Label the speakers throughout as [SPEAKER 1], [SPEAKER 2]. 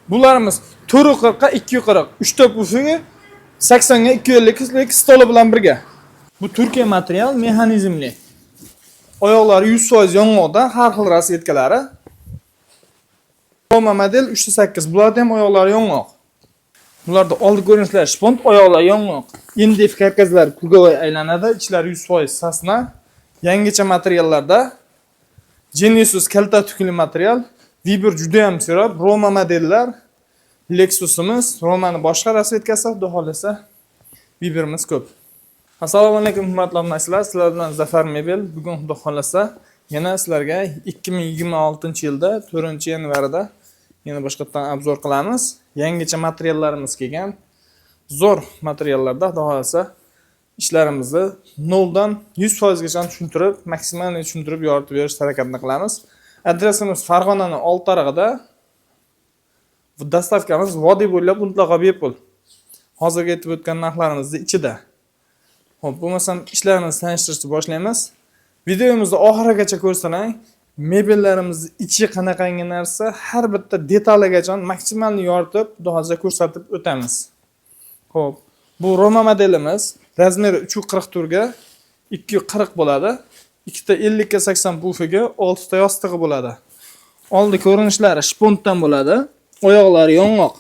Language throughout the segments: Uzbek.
[SPEAKER 1] Bularimiz 440 ga 240, 3 ta pufiga 80 ga 250 stoli bilan birga. Bu Turkiya material mexanizmli. Oyoqlari 100% yong'oqda, har xil rasvetkalari. Roma model 308. Bularda ham oyoqlari yong'oq. Bularda oldi ko'rinishlar shpont, oyoqlar yong'oq. Indif karkaslar kulgovoy aylanadi, ichlari 100% sasna. Yangicha materiallarda Genesis kalta tukli material. Vibur juda ham serob, Roma modellar. Lexusimiz, Romani boshqa rasvetkasi, xudo xolasa Viburimiz ko'p. Assalomu alaykum hurmatli obunachilar, sizlar bilan Zafar Mebel. Bugun xudo xolasa yana sizlarga 2026-yilda 4-yanvarida yana boshqatdan obzor qilamiz. Yangicha materiallarimiz kelgan. Zo'r materiallarda xudo xolasa ishlarimizni 0 dan 100% gacha tushuntirib, maksimal tushuntirib yoritib berish harakatini qilamiz. Adresimiz Farg'onaning Oltiarig'ida. Bu dastavkamiz vodiy bo'ylab mutlaqo bepul. Hozirga aytib o'tgan narxlarimizning ichida. Xo'p, bo'lmasam ishlarimizni tanishtirishni boshlaymiz. Videomizni oxirigacha ko'rsanang, mebellarimizni ichi qanaqangi narsa, har bitta detalagacha maksimalni yoritib, xudo xolasa ko'rsatib o'tamiz. Xo'p, bu Roma modelimiz, razmeri 344 ga 240 bo'ladi. Ikkita 50 ga 80 pufiga 6 ta yostig'i bo'ladi. Oldi ko'rinishlari shpontdan bo'ladi. Oyoqlari yong'oq.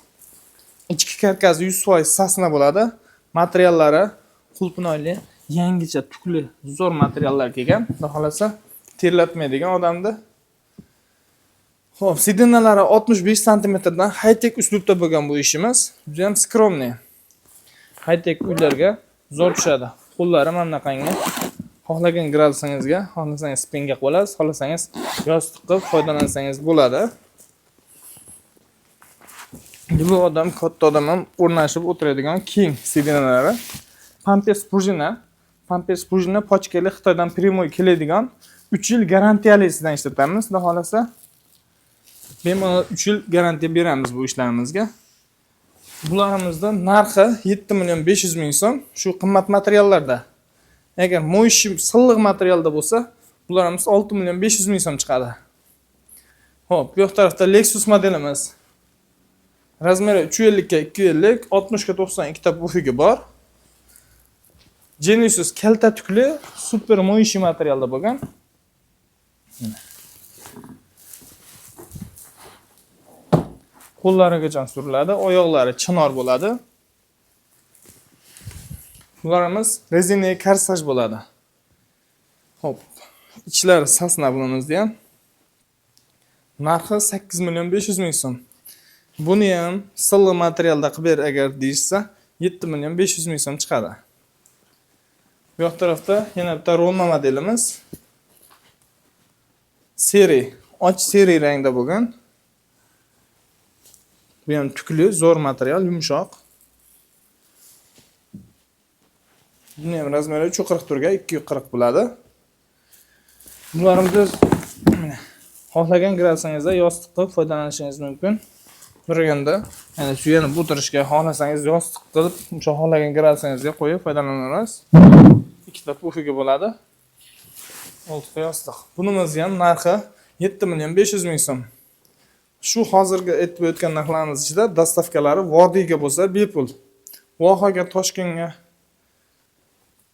[SPEAKER 1] Ichki karkasi 100% sasna bo'ladi. Materiallari qulpinoyli, yangicha tukli, zo'r materiallar kelgan. Xudo xolasa terlatmaydigan odamni. Xo'p, sidinalari 65 cm dan high-tech uslubda bo'lgan bu ishimiz. Juda ham skromniy. High-tech uylarga zo'r tushadi. Qo'llari mana bunaqangi. Xohlagan gradusingizga, xohlasangiz spinga qilib olasiz, xohlasangiz yostiq qilib foydalansangiz bo'ladi. Bu odam katta odam ham o'rnashib o'tiradigan keng sidinalari. Pampers prujina pochkali Xitoydan primoy keladigan 3 yil garantiyalisidan ishlatamiz. Xudo xolasa bemalol 3 yil garantiya beramiz bu ishlarimizga. Bularimizni narxi 7.500.000 so'm. Shu qimmat materiallarda. Agar mo'yishi silliq materialda bo'lsa, bularimiz 6.500.000 so'm chiqadi. Xo'p, bu yoq tarafda Lexus modelimiz. Razmeri 350 ga 250, 60 ga 92 ta pufiga bor. Genesis kalta tukli, super mo'yishi materialda bo'lgan. Qo'llarigacha suriladi, oyoqlari chinor bo'ladi. Bularimiz rezinaga karsaj bo'ladi. Xo'p, ichlari sasna bulamizda ham. Narxi 8.500.000 so'm. Buni ham silliq materialda qilib ber agar deyishsa 7.500.000 so'm chiqadi. Bu yoq tarafda yana bitta Roma modelimiz. Och seri rangda bo'lgan. Bu ham tukli, zo'r material, yumshoq. Buni ham razmeri 344 ga 240 bo'ladi. Bularimiz xohlagan gradusingizda yostiq qilib foydalanishingiz mumkin. Turganda, ya'ni suyani o'tirishga xohlasangiz yostiq qilib, o'sha xohlagan gradusingizga qo'yib foydalanasiz. Ikkita pufiga bo'ladi. 6 ta yostiq. Bunimiz ham narxi 7.500.000 so'm. Shu hozirgi aytib o'tgan narxlarimiz ichida dastavkalari vodiyga bo'lsa bepul. Vohaga, Toshkentga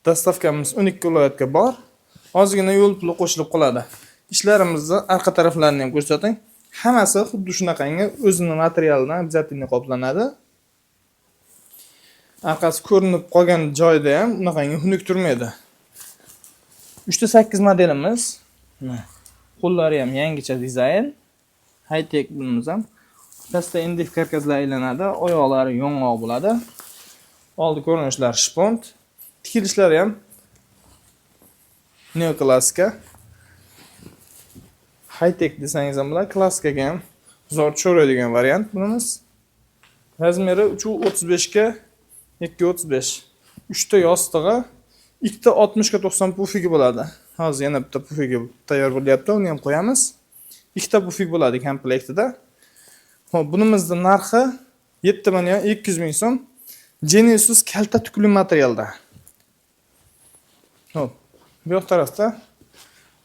[SPEAKER 1] dastavkamiz 12 viloyatga bor. Ozgina yo'l puli qo'shilib qoladi. Ishlarimizni orqa taraflarini ham ko'rsating. Hammasi xuddi shunaqangi o'zining materialidan обязательно qoplanadi. Orqasi ko'rinib qolgan joyda ham unaqangi xunuk turmaydi. 308 modelimiz. Qo'llari ham yangicha dizayn. High-tech bunimiz ham. Pastda indif karkaslar aylanadi, oyoqlari yong'oq bo'ladi. Oldi ko'rinishlar shpont. Tikilishlari ham neoklassika. High-tech desangiz ham bo'ladi, klassikaga ham zo'r tushiradigan variant bunimiz. Razmeri 335 ga 235. 3 ta yostig'i, 2 ta 60 ga 90 pufiga bo'ladi. Hozir yana bitta pufiga tayyor bo'lyapti, uni ham qo'yamiz. 2 ta pufik bo'ladi komplektida. Xo'p, bunimizning narxi 7.200.000 so'm. Genesis kalta tukli materialda. Xo'p, bu yoq tarafda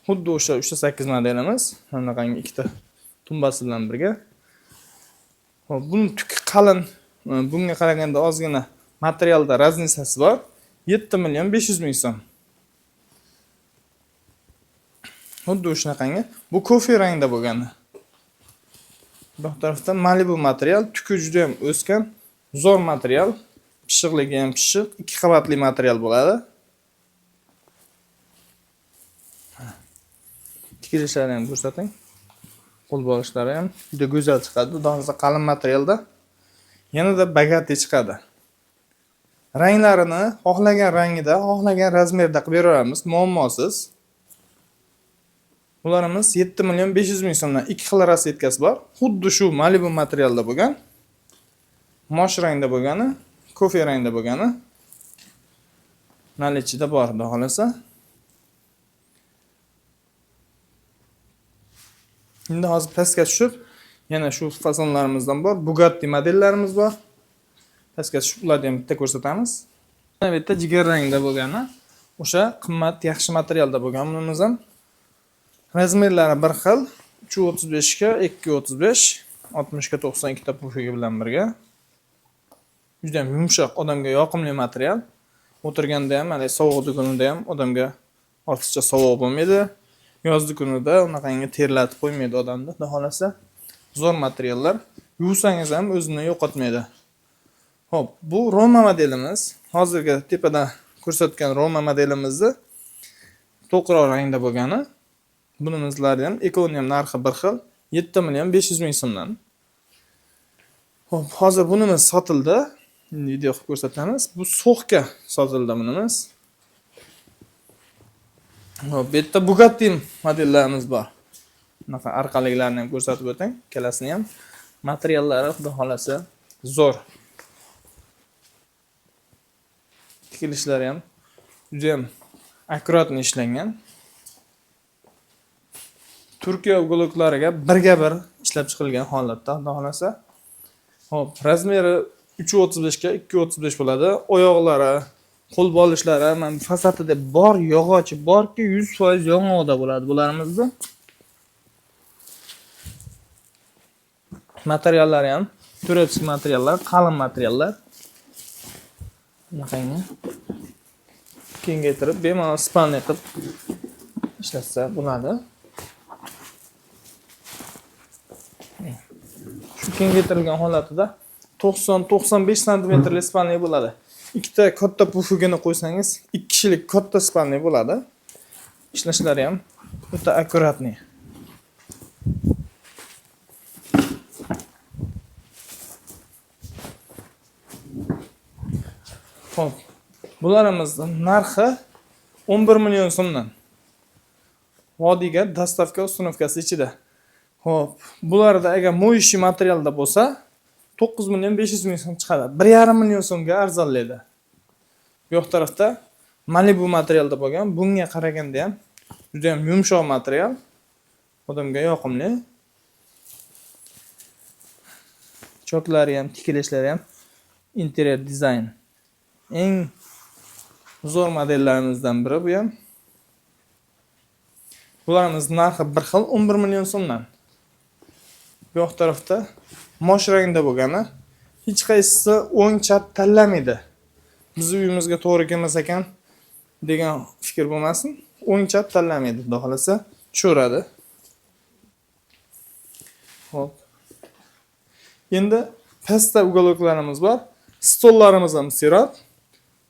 [SPEAKER 1] xuddi o'sha 308 modelimiz, bunaqangi ikkita tumbasi bilan birga. Hop, buni tuki qalin, bunga qaraganda ozgina materialda raznisasi bor. 7.500.000 so'm. Xuddi shunaqangi. Bu kofe rangda bo'lgani. Bu tarafda Malibu material, tuki juda ham o'sgan, zo'r material, pishiqligi ham pishiq, 2 qavatli material bo'ladi. Tikilishlari ham ko'rsating. Qo'l bo'lishlari ham juda go'zal chiqadi. Xudo qalin materialda. Yanada bagati chiqadi. Ranglarini xohlagan rangida, xohlagan razmerda qilib beramiz, muammosiz. Bularimiz 7.500.000 so'mdan 2 xil rasvetkasi bor. Xuddi shu Malibu materialda bo'lgan. Mosh rangda bo'lgani, kofe rangda bo'lgani. Nalichida bor, xudo xolasa. Endi hozir pastga tushib, yana shu fasonlarimizdan bor. Bugatti modellarimiz bor. Pastga tushib ularni ham bitta ko'rsatamiz. Mana bu yerda jigar rangda bo'lgani, o'sha qimmat, yaxshi materialda bo'lgan bunimiz ham. Razmerlari bir xil, 335 ga 235, 60 ga 92 ta pufigi bilan birga. Juda ham yumshoq, odamga yoqimli material. O'tirganda ham, mana sovuq kunida ham odamga ortiqcha sovuq bo'lmaydi. Yozgi kunida unaqangi terlatib qo'ymaydi odamni. Xudo xolasa, zo'r materiallar. Yuvsangiz ham o'zini yo'qotmaydi. Hop, bu Roma modelimiz. Hozirgi tepada ko'rsatgan Roma modelimizni to'qroq rangda bo'lgani. Bunimizlar ham ekoni ham narxi bir xil, 7.500.000 so'mdan. Hop, hozir bunimiz sotildi. Video qilib ko'rsatamiz. Bu so'xga sotildi bunimiz. Hop, bu yerda Bugatti modellarimiz bor. Bunaqa arqaliklarni ham ko'rsatib o'tang. Ikkalasini ham materiallari xudo xolasa zo'r. Tikilishlari ham juda ham akkuratni ishlangan. Turkiya ugo'loklariga birga bir ishlab chiqilgan holatda, xudo xolasa. Hop, razmeri 335 ga 235 bo'ladi. Oyoqlari, qo'l bo'lishlari, mana fasadida bor yog'ochi borki, 100% yong'oqda bo'ladi bularimizni. Materiallari ham turetsk materiallar, qalin materiallar. Bunaqangi kengaytirib, bemalol spalniy qilib ishlatsa bo'ladi. Shu kengaytirilgan holatida 90-95 sm spalniy bo'ladi. Ikkita katta pufugini qo'ysangiz, 2 kishilik katta spalniy bo'ladi. Ishlashlari ham o'ta akkuratni. Hop, bularimizning narxi 11 million so'mdan. Vodiyga dostavka ustunovkasi ichida. Hop, bularda agar moyishi materialda bo'lsa, 9.500.000 so'm chiqadi. 1.5 million so'mga arzonlaydi. Bu yoq tarafda Malibu materialda bo'lgan, bunga qaraganda ham juda ham yumshoq material. Odamga yoqimli. Choklari ham, tikilishlari ham interior dizayn. Eng zo'r modellarimizdan biri bu ham. Bularimiz narxi bir xil, 11 million so'mdan. Bu yoq tarafda mosh rangda bo'lgani, hech qaysisi o'ng chap tanlamaydi. Bizning uyimizga to'g'ri kelmas ekan degan fikr bo'lmasin. O'ng chap tanlamaydi, xudo xolasa, tushaveradi. Hop. Endi pastda uголокlarimiz bor. Stollarimiz ham sirot.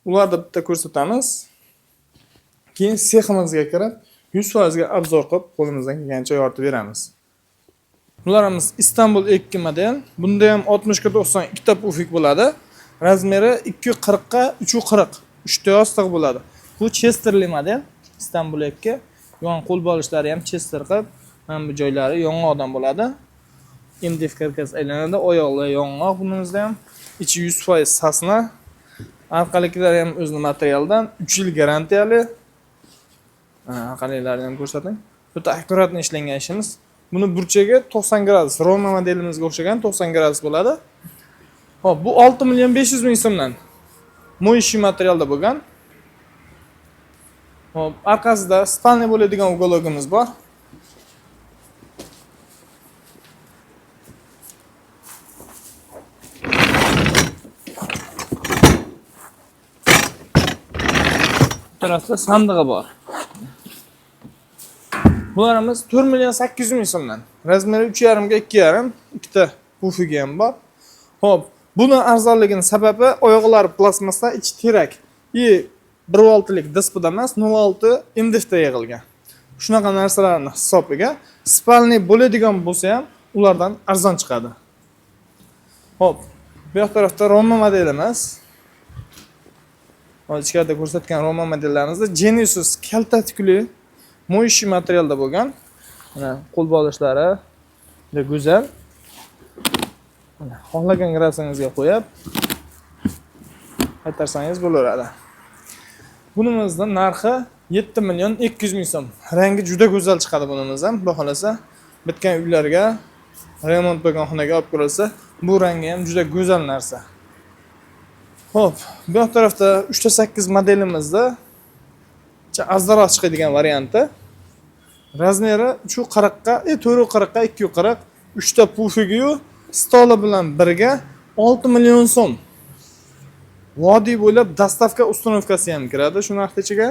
[SPEAKER 1] Ularni bitta ko'rsatamiz. Keyin seximizga kirib, 100% ga obzor qilib, qo'limizdan kelgancha yoritib beramiz. Bularimiz Istanbul 2 model. Bunda ham 60 ga 92 ta pufik bo'ladi. Razmeri 240 ga 340. 3 ta yostiq bo'ladi. Bu Chesterli model. Istanbul 2. Yon qo'l bo'lishlari ham Chester qilib, mana bu joylari yong'oqdan bo'ladi. MDF karkas aylanadi, oyoqlar yong'oq bunimizda ham. Ichi 100% sasna. Arqaliklari ham o'zining materialdan 3 yil garantiyali. Arqaliklarini ham ko'rsating. O'ta akkuratni ishlangan ishimiz. Buni burchagi 90 gradus, Roma modelimizga o'xshagan 90 gradus bo'ladi. Hop, bu 6.500.000 so'mdan. Moyishi materialda bo'lgan. Hop, orqasida spalniy bo'ladigan uголокimiz bor. tarafda sandig'i bor. Bularimiz 4 million 800 ming so'mdan. Razmeri 3,5 ga 2,5, ikkita pufiga ham bor. Xo'p, buni arzonligining sababi oyoqlari plastmassa, ichi terak. 1.6lik dispida emas, 0.6 MDFda yig'ilgan. Shunaqa narsalarni hisobiga spalniy bo'ladigan bo'lsa ham ulardan arzon chiqadi. Xo'p, bu yoq tarafda Roma modelimiz. Hozir ichkarida ko'rsatgan Roma modellarimizda Genesis kalta tikli mo'yishi materialda bo'lgan. Mana qo'l bo'lishlari juda go'zal. Mana xohlagan grafingizga qo'yib aytarsangiz bo'laveradi. Bunimizning narxi 7 million 200 ming so'm. Rangi juda go'zal chiqadi bunimiz ham. Xudo xolasa bitgan uylarga, remont bo'lgan xonaga olib qo'yilsa, bu rangi ham juda go'zal narsa. Xo'p, bu yoq tarafda 3.8 modelimizda azdaroq chiqadigan varianti. Razmeri 3.40 ga, 4.40 ga 2.40, 3 ta pufiga-yu stoli bilan birga 6 million so'm. Vodiy bo'ylab dastavka uстановкасы ham kiradi shu narx ichiga.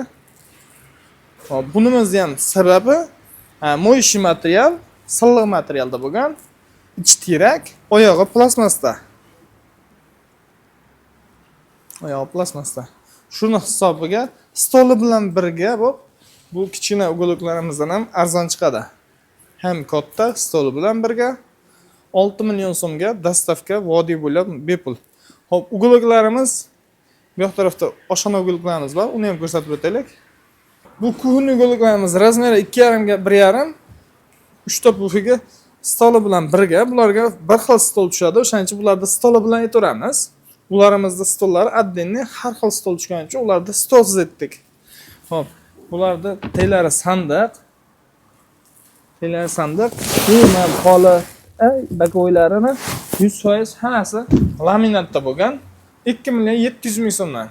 [SPEAKER 1] Hop, bunimiz ham sababi mo'yishi material, silliq materialda bo'lgan, ichi terak, oyog'i plastmasda. Oyog'i plastmasda. Shuni hisobiga stoli bilan birga bu kichkina ugo'liklarimizdan ham arzon chiqadi. Ham katta stoli bilan birga 6 million so'mga dastavka vodiy bo'ylab bepul. Hop, ugo'liklarimiz bu yoq tarafda oshxona ugo'liklarimiz bor, uni ham ko'rsatib o'taylik. Bu kuhni ugo'liklarimiz razmeri 2,5 ga 1,5, 3 ta pufiga stoli bilan birga, bularga bir xil stol tushadi. O'shaning uchun bularda stoli bilan aytamiz. Ularımızda stollar addenli har xil stol tushgani uchun ularda stolsiz etdik. Hop, bularda telari sandiq. Umuman holi bakoylarini 100% hammasi laminatda bo'lgan. 2 million 700 ming so'mdan.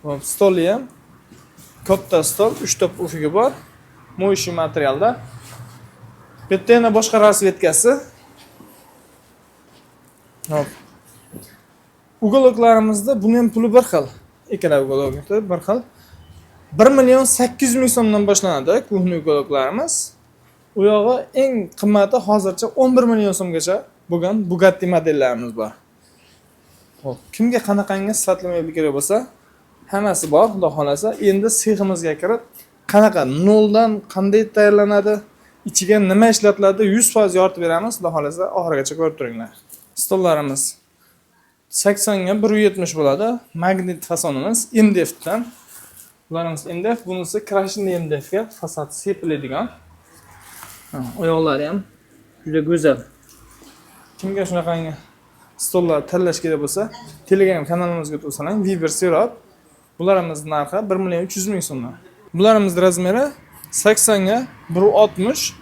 [SPEAKER 1] Hop, stoli ham katta stol, 3 ta pufiga bor. Mo'yishi materialda. Bitta yana boshqa rasvetkasi. Hop. Ugo'liklarimizda buni ham puli bir xil. Ikkala ugo'likda bir xil. 1 million 800 ming so'mdan boshlanadi kuhni ugo'liklarimiz. U yog'i eng qimmati hozircha 11 million so'mgacha bo'lgan Bugatti modellarimiz bor. Xo'p, kimga qanaqangi sifatlamay kerak bo'lsa, hammasi bor, xudo xolasa. Endi seximizga kirib, qanaqa noldan qanday tayyorlanadi, ichiga nima ishlatiladi 100% yoritib beramiz, xudo xolasa oxirigacha ko'rib turinglar. Stollarimiz 80 ga 170 bo'ladi. Magnit fasonimiz MDFdan. Bularimiz MDF, bunisi krashli MDFga fasad sepiladigan. Oyoqlari ham juda go'zal. Kimga shunaqangi stollar tanlash kerak bo'lsa, Telegram kanalimizga to'salang, Viber Sirop. Bularimiz narxi 1 million 300 ming so'mdan. Bularimiz razmeri 80 ga 160.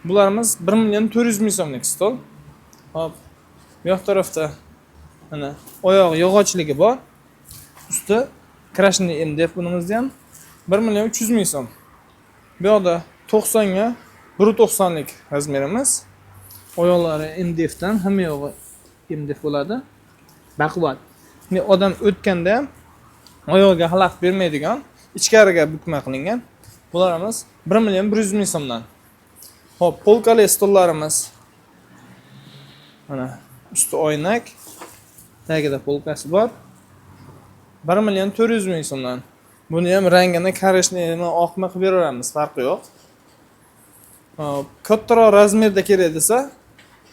[SPEAKER 1] Bularimiz 1 million 400 ming so'mlik stol. Hop. Bu yoq tarafda mana oyoq yog'ochligi bor. Usti krashli MDF bunimizda ham 1 million 300 ming so'm. Bu yoqda 90 ga 190 lik razmerimiz. Oyoqlari MDFdan, hamma yog'i MDF bo'ladi. Baquvvat. Ni odam o'tganda ham oyog'iga xalaqit bermaydigan, ichkariga bukma qilingan. Bularimiz 1 million 100 ming so'mdan. Hop, polkali stollarimiz. Mana usti oynak, tagida polkasi bor. 1 million 400 ming so'mdan. Buni ham rangini korishni oqma qilib beramiz, farqi yo'q. Hop, kattaroq razmerda kerak desa,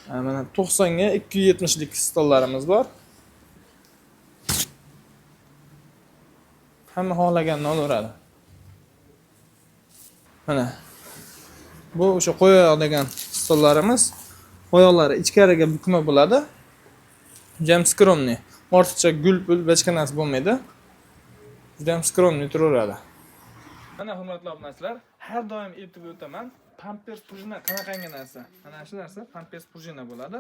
[SPEAKER 1] mana 90 ga 270 lik stollarimiz bor. Hamma xohlaganini olaveradi. Mana bu o'sha qo'yoq degan stollarimiz. Oyoqlari ichkariga bukma bo'ladi. Jam skromniy. Ortiqcha gul-pul hech narsa bo'lmaydi. Juda ham skromniy turaveradi. Mana hurmatli obunachilar, har doim aytib o'taman, pampers prujina qanaqangi narsa? Mana shu narsa pampers prujina bo'ladi.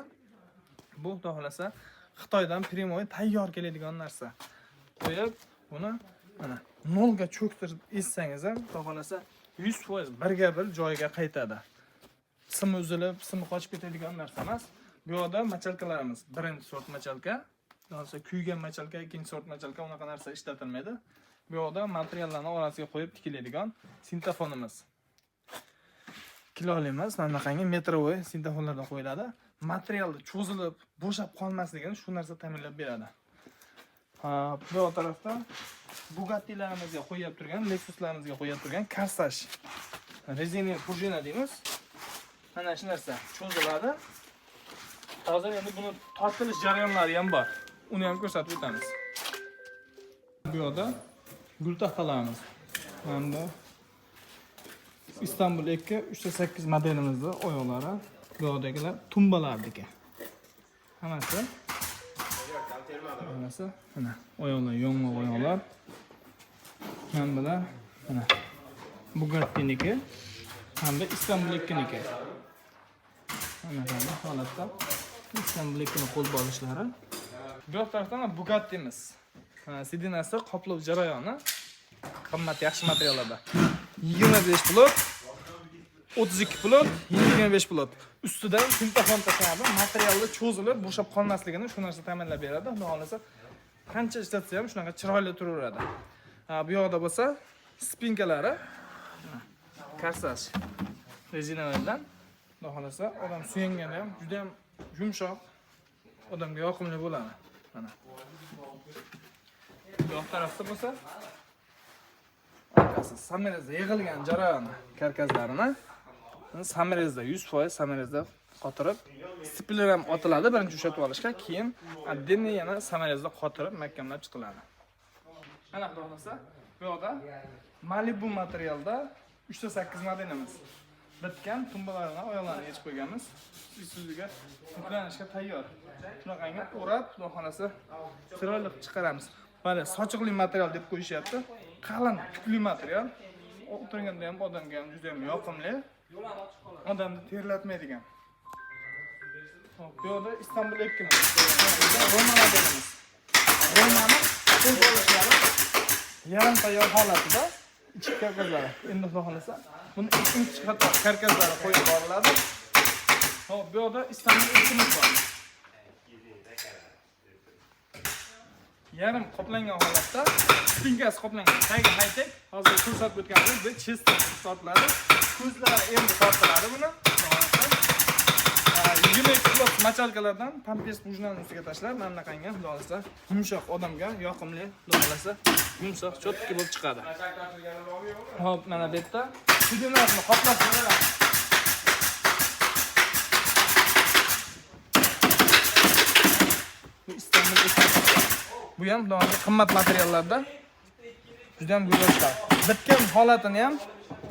[SPEAKER 1] Bu xudo xolasa Xitoydan primoy tayyor keladigan narsa. Qo'yib, buni mana nolga cho'ktirib ezsangiz ham, xudo xolasa 100% birga bir joyiga qaytadi. Sim uzilib, sim qochib ketadigan narsa emas. Bu yerda machalkalarimiz birinchi sort machalka, yo'qsa kuygan machalka, ikkinchi sort machalka, unaqa narsa ishlatilmaydi. Bu yoqda materiallarni orasiga qo'yib tikiladigan sintefonimiz. Kiloli emas, mana bunaqangi metrovoy sintefonlardan qo'yiladi. Materialni cho'zilib, bo'shab qolmasligini shu narsa ta'minlab beradi. Bu tarafda Bugattilarimizga qo'yib turgan, Lexuslarimizga qo'yib turgan Corsage rezina prujina deymiz. Mana shu narsa cho'ziladi. Hozir endi buni tortilish jarayonlari ham bor. Uni ham ko'rsatib o'tamiz. Bu yoqda gul taxtalarimiz. Hamda Istanbul 2 308 modelimizda oyoqlari, bu yoqdagilar tumbalardiki. Hammasi mana oyoqlar, yong'oq oyoqlar. Mana bular mana Bugattiniki hamda Istanbul 2niki. Mana bunday holatda Istanbul 2ni qo'l bo'lishlari. Bu tarafdan Bugattimiz. Sidinasi qoplov jarayoni qimmat yaxshi materiallarda. 25 plot, 32 plot, 25 plot. Ustida sintefon tashlanadi, materialni cho'zilib, bo'shab qolmasligini shu narsa ta'minlab beradi. Xudo xolasa qancha ishlatsa ham shunaqa chiroyli turaveradi. Bu yoqda bo'lsa, spinkalari Corsage rezinalardan. Xudo xolasa odam suyanganda ham juda ham yumshoq, odamga yoqimli bo'ladi. Mana. Bu yoq tarafda bo'lsa, samerezda yig'ilgan jarayoni karkazlarini samerezda 100% samerezda qotirib, stipler ham otiladi birinchi ushatib olishga, keyin отдельно yana samerezda qotirib mahkamlab chiqiladi. Mana xudo xolasa, bu yoqda Malibu materialda 308 modelimiz. Bitgan tumbalarni oyoqlarini yechib qo'yganmiz. Ustiga yuklanishga tayyor. Shunaqangi o'rab, xudo xolasa chiroyli chiqaramiz. Mana sochiqli material deb qo'yishyapti. Qalin, tukli material. O'tirganda ham odamga ham juda ham yoqimli. Odamni terlatmaydigan. Hop, bu yoqda Istanbul 2 Roma modelimiz. Romani qo'l bo'lishlari yarim tayyor holatida ichki karkazlari. Endi xudo xolasa buni ikkinchi karkazlari qo'yib boriladi. Hop, bu yoqda Istanbul 2 bor. Yarim qoplangan holatda, spinkasi qoplangan. Tagi high-tech, hozir ko'rsatib o'tganimizdek chester tortiladi. Ko'zlari endi tortiladi buni. 22 plot machalkalardan pampers bujnani ustiga tashlab, mana bunaqangi xudo xolasa yumshoq odamga yoqimli, xudo xolasa yumshoq, cho'tki bo'lib chiqadi. Hop, mana bu yerda sidinasini qoplab qo'yiladi. Bu Istanbul bu ham qimmat materiallarda juda ham go'zal chiqadi. Bitgan holatini ham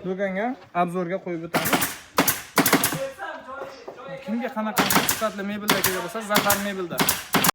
[SPEAKER 1] do'konga obzorga qo'yib o'tamiz. Kimga qanaqa sifatli mebellar kerak bo'lsa, Zafar mebelda.